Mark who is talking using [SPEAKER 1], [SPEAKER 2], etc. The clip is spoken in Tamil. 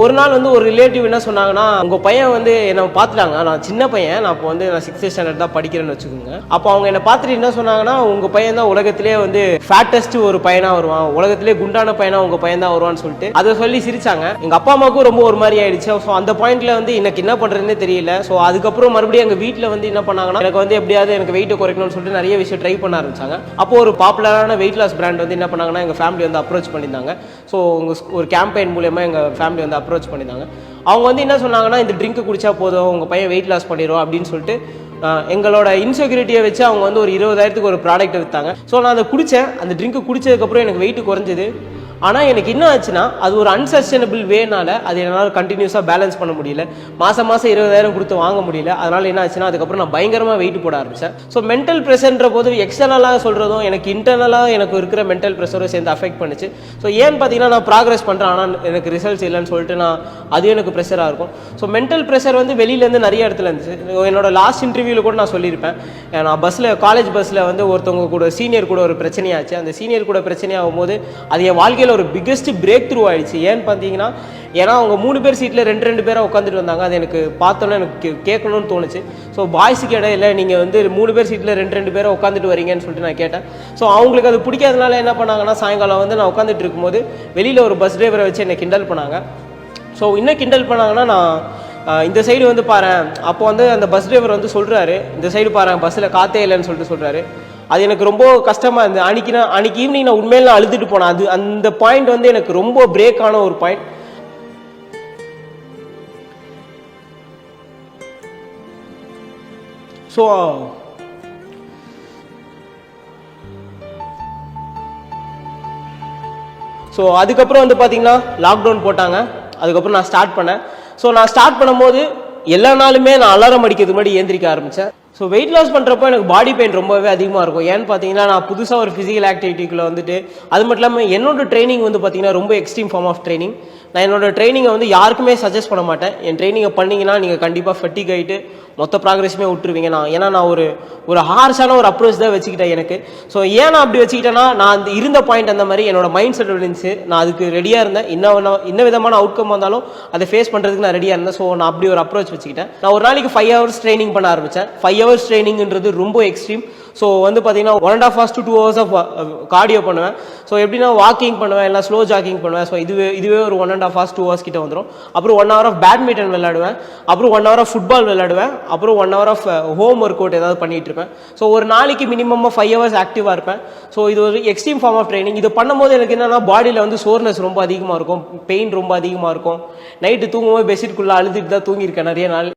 [SPEAKER 1] ஒரு நாள் வந்து ஒரு ரிலேட்டிவ் என்ன சொன்னாங்கன்னா, உங்க பையன் வந்து என்ன பார்த்துட்டாங்க. நான் சின்ன பையன், நான் இப்போ வந்து நான் 6th ஸ்டாண்டர்ட் தான் படிக்கிறேன்னு வச்சுக்கோங்க. அப்போ அவங்க என்ன பார்த்துட்டு என்ன சொன்னாங்கன்னா, உங்க பையன் தான் உலகத்திலே வந்து ஃபேட்டஸ்ட் ஒரு பையனா வருவான், உலகத்திலே குண்டான பையனா உங்க பையன் தான் வருவான்னு சொல்லிட்டு அதை சொல்லி சிரிச்சாங்க. எங்க அப்பா அம்மாவுக்கும் ரொம்ப ஒரு மாதிரி ஆயிடுச்சு. ஸோ அந்த பாயிண்ட்ல வந்து எனக்கு என்ன பண்றதுன்னே தெரியல. ஸோ அதுக்கப்புறம் மறுபடியும் எங்க வீட்டில் வந்து என்ன பண்ணாங்கன்னா, எனக்கு வந்து எப்படியாவது எனக்கு வெயிட்டை குறைக்கணும்னு சொல்லிட்டு நிறைய விஷயம் ட்ரை பண்ண ஆரம்பிச்சாங்க. அப்போ ஒரு பாப்புலரான வெயிட் லாஸ் பிராண்ட் வந்து என்ன பண்ணாங்கன்னா, எங்க ஃபேமிலி வந்து அப்ரோச் பண்ணியிருந்தாங்க. ஸோ ஒரு கேம்பெயின் மூலமா எங்க ஃபேமிலி வந்து அப்ரோச் பண்ணியிருந்தாங்க. அவங்க வந்து என்ன சொன்னாங்கன்னா, இந்த ட்ரிங்க் குடிச்சா போதும் உங்கள் பையன் வெயிட் லாஸ் பண்ணிடுவோம் அப்படின்னு சொல்லிட்டு எங்களோட இன்செக்யூரிட்டியை வச்சு அவங்க வந்து ஒரு 20,000க்கு ஒரு ப்ராடக்ட் விற்றாங்க. ஸோ நான் அதை குடித்தேன். அந்த ட்ரிங்க் குடித்ததுக்கப்புறம் எனக்கு வெயிட் குறைஞ்சது. ஆனால் எனக்கு என்ன ஆச்சுன்னா, அது ஒரு அன்சஸ்டைனபிள் வேனால அது என்னால் கண்டினியூஸாக பேலன்ஸ் பண்ண முடியல. மாதம் 20,000 கொடுத்து வாங்க முடியல. அதனால் என்ன ஆச்சுன்னா, அதுக்கப்புறம் நான் பயங்கரமாக வெயிட் போட ஆரம்பித்தேன். ஸோ மென்டல் ப்ரெஷர்ன்ற போது எக்ஸ்டர்னலாக சொல்கிறதும் எனக்கு இன்டர்னலாக எனக்கு இருக்கிற மென்டல் ப்ரெஷரும் சேர்ந்து அஃபெக்ட் பண்ணிச்சு. ஸோ ஏன்னு பார்த்தீங்கன்னா, நான் ப்ராக்ரஸ் பண்ணுறேன் ஆனால் எனக்கு ரிசல்ட்ஸ் இல்லைன்னு சொல்லிட்டு அது எனக்கு ப்ரெஷராக இருக்கும். ஸோ மென்டல் ப்ரெஷர் வந்து வெளியிலேருந்து நிறைய இடத்துல இருந்துச்சு. என்னோட லாஸ்ட் இன்டர்வியூவில் கூட நான் சொல்லியிருப்பேன். நான் காலேஜ் பஸ்ஸில் வந்து ஒருத்தவங்க கூட சீனியர் கூட ஒரு பிரச்சனையாச்சு. அந்த சீனியர் கூட பிரச்சனையாகும் போது அது என் வாழ்க்கையில் ஒரு பிக்கெஸ்ட் பிரேக் த்ரூ ஆயிடுச்சு. ஏன்னு பார்த்தீங்கன்னா, ஏன்னா அவங்க 3 பேர் சீட்டில் 2 பேராக உட்காந்துட்டு வந்தாங்க. அது எனக்கு பார்த்தோன்னே எனக்கு கேட்கணும்னு தோணுச்சு. ஸோ பாய்ஸுக்கு இடம் இல்லை, நீங்கள் வந்து 3 பேர் சீட்டில் 2 பேராக உட்காந்துட்டு வரீங்கன்னு சொல்லிட்டு நான் கேட்டேன். ஸோ அவங்களுக்கு அது பிடிக்காதனால என்ன பண்ணாங்கன்னா, சாயங்காலம் வந்து நான் உட்காந்துட்டு இருக்கும்போது வெளியில் ஒரு பஸ் டிரைவரை வச்சு என்னை கிண்டல் பண்ணாங்க. ஸோ இன்னும் கிண்டல் பண்ணாங்கன்னா, நான் இந்த சைடு வந்து பாரு, அப்போ வந்து அந்த பஸ் டிரைவர் வந்து சொல்கிறாரு, இந்த சைடு பாரு பஸ்ஸில் காற்றே இல்லைன்னு சொல்லிட்டு சொல்கிறாரு. அது எனக்கு ரொம்ப கஷ்டமாக இருந்தது. அன்னைக்கு ஈவினிங் நான் உண்மையில அழுதுட்டு போனேன். அந்த பாயிண்ட் வந்து எனக்கு ரொம்ப பிரேக் ஆன ஒரு பாயிண்ட். ஸோ அதுக்கப்புறம் வந்து பார்த்தீங்கன்னா லாக்டவுன் போட்டாங்க. அதுக்கப்புறம் நான் ஸ்டார்ட் பண்ணேன். ஸோ நான் ஸ்டார்ட் பண்ணும்போது எல்லா நாளுமே நான் அலாரம் அடிக்கிறது முன்னாடி ஏந்திரிக்க ஆரம்பித்தேன். ஸோ வெயிட் லாஸ் பண்ணுறப்போ எனக்கு பாடி பெயின் ரொம்பவே அதிகமாக இருக்கும். ஏன்னு பார்த்தீங்கன்னா, நான் புதுசாக ஒரு ஃபிசிக்கல் ஆக்டிவிட்டிக்குள்ளே வந்துட்டு, அது மட்டும் இல்லாமல் என்னோட ட்ரைனிங் வந்து பார்த்தீங்கன்னா ரொம்ப எக்ஸ்ட்ரீம் ஃபார்ம் ஆஃப் ட்ரைனிங். நான் என்னோட ட்ரைனிங்கை வந்து யாருக்குமே சஜஸ்ட் பண்ண மாட்டேன். என் ட்ரைனிங்கை பண்ணிங்கன்னா நீங்கள் கண்டிப்பாக ஃபட்டிக் ஆகிட்டு மொத்த ப்ராக்ரஸுமே விட்டுருவீங்க. ஏன்னா நான் ஒரு ஹார்ஷான ஒரு அப்ரோச் தான் வச்சுக்கிட்டேன் எனக்கு. ஸோ ஏன் நான் அப்படி வச்சுக்கிட்டேன்னா, நான் அந்த இருந்த பாயிண்ட் அந்த மாதிரி என்னோட மைண்ட் செட் இருந்துச்சு. நான் அதுக்கு ரெடியாக இருந்தேன். என்ன விதமான அவுட்கம் வந்தாலும் அதை ஃபேஸ் பண்ணுறதுக்கு நான் ரெடியாக இருந்தேன். ஸோ நான் அப்படி ஒரு அப்ரோச் வச்சுக்கிட்டேன். நான் ஒரு நாளைக்கு 5 hours ட்ரைனிங் பண்ண ஆரம்பித்தேன். 5 hours ட்ரைனிங்ன்றது ரொம்ப எக்ஸ்ட்ரீம். ஸோ வந்து பார்த்தீங்கன்னா 1.5 hours to 2 hours of cardio பண்ணுவேன். ஸோ எப்படின்னா வாக்கிங் பண்ணுவேன், இல்லை ஸ்லோ ஜாக்கிங் பண்ணுவேன். ஸோ இதுவே ஒரு 1.5 hours 2 hours கிட்ட வந்துடும். அப்புறம் 1 hour ஆஃப் பேட்மிண்டன் விளையாடுவேன். அப்புறம் 1 hour ஆஃப் ஃபுட்பால் விளையாடுவேன். அப்புறம் 1 hour of home workout ஏதாவது பண்ணிட்டு இருப்பேன். ஸோ ஒரு நாளைக்கு மினிமமாக 5 hours ஆக்டிவாக இருப்பேன். ஸோ இது ஒரு எக்ஸ்ட்ரீம் ஃபார்ம் ஆஃப் ட்ரைனிங். இது பண்ணும்போது எனக்கு என்னன்னா, பாடியில் வந்து சோர்னஸ் ரொம்ப அதிகமாக இருக்கும், பெயின் ரொம்ப அதிகமாக இருக்கும். நைட்டு தூங்கும்போது பெட்ஷீட்குள்ளே அழுதுட்டு தான் தூங்கியிருக்கேன் நிறைய நாள்.